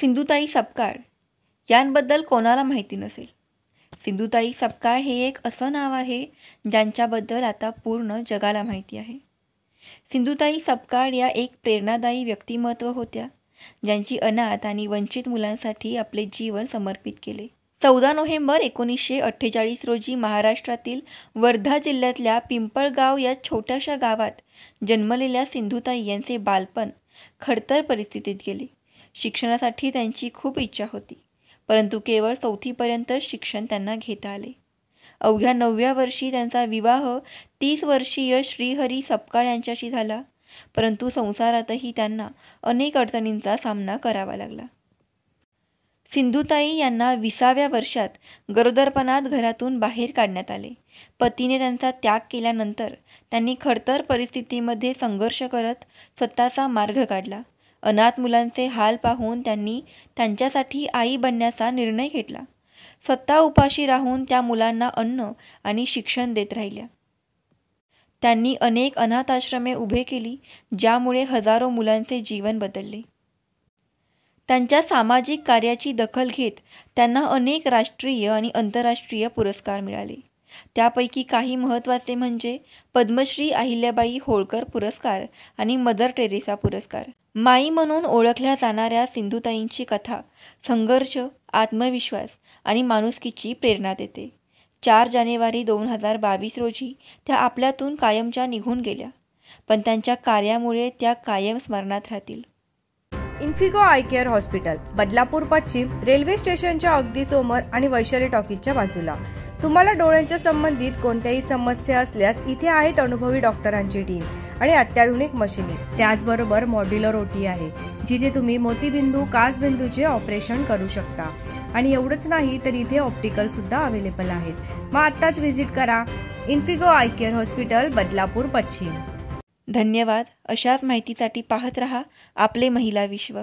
सिंधुताई सपकाळ यांबद्दल कोणाला माहिती नसेल। सिंधुताई सपकाळ हे एक असं नाव आहे ज्यांच्याबद्दल आता पूर्ण जगाला माहिती आहे। सिंधुताई सपकाळ या एक प्रेरणादायी व्यक्तिमत्व होत्या ज्यांची अनाथ आणि वंचित मुलांसाठी आपले जीवन समर्पित केले। 14 नोव्हेंबर 1948 रोजी महाराष्ट्रातील वर्धा जिल्ह्यातल्या पिंपळगाव या छोट्याशा गावात जन्मलेल्या सिंधुताई यांचे बालपण खडतर परिस्थितीत गेले। शिक्षणासाठी त्यांची खूप इच्छा होती, परंतु केवळ 4थी पर्यंत शिक्षण त्यांना घेता आले। अवघ्या 9व्या वर्षी त्यांचा विवाह 30 वर्षीय श्रीहरी सपकाळ यांच्याशी झाला, परंतु संसारातही त्यांना अनेक अडचणींचा सामना करावा लागला। सिंधुताई यांना 20व्या वर्षात गरोदरपणात घरातून बाहेर काढण्यात आले। पतीने त्यांचा त्याग केल्यानंतर त्यांनी खडतर परिस्थितीमध्ये संघर्ष करत स्वतःचा मार्ग काढला। अनाथ मुलांचे हाल पाहून त्यांनी त्यांच्यासाठी आई बनण्याचा निर्णय घेतला। स्वतः उपाशी राहून त्या मुलांना अन्न आणि शिक्षण देत राहिल्या। त्यांनी अनेक अनाथ आश्रमे उभे केली, ज्यामुळे हजारो मुलांचे जीवन बदलले। त्यांच्या सामाजिक कार्याची दखल घेत त्यांना अनेक राष्ट्रीय आणि आंतरराष्ट्रीय पुरस्कार मिळाले। त्यापैकी काही महत्त्वाचे म्हणजे पद्मश्री अहिल्याबाई होळकर पुरस्कार आणि मदर टेरेसा पुरस्कार। माई म्हणून ओळखल्या जाणाऱ्या सिंधुताईंची कथा संघर्ष, आत्मविश्वास आणि माणुसकीची प्रेरणा देते। 4 जानेवारी 2022 रोजी त्या आपल्यातून कायमच्या निघून गेल्या, पण त्यांच्या कार्यामुळे त्या कायम स्मरणात राहतील। इन्फिको आय केअर हॉस्पिटल, बदलापूर पश्चिम, रेल्वे स्टेशनच्या अगदी समोर आणि वैशाली टॉकीजच्या बाजूला। तुम्हाला डोळ्यांच्या संबंधित कोणत्याही समस्या असल्यास इथे आहेत अनुभवी डॉक्टरांची टीम आणि अत्याधुनिक मशिनी। त्याचबरोबर मॉड्युलर ओटी आहे, जिथे तुम्ही मोतीबिंदू, काचबिंदूचे ऑपरेशन करू शकता। आणि एवढंच नाही तर इथे ऑप्टिकल सुद्धा अवेलेबल आहेत। मग आत्ताच व्हिजिट करा इन्फिको आय केअर हॉस्पिटल, बदलापूर पश्चिम। धन्यवाद। अशाच माहितीसाठी पाहत रहा आपले महिला विश्व।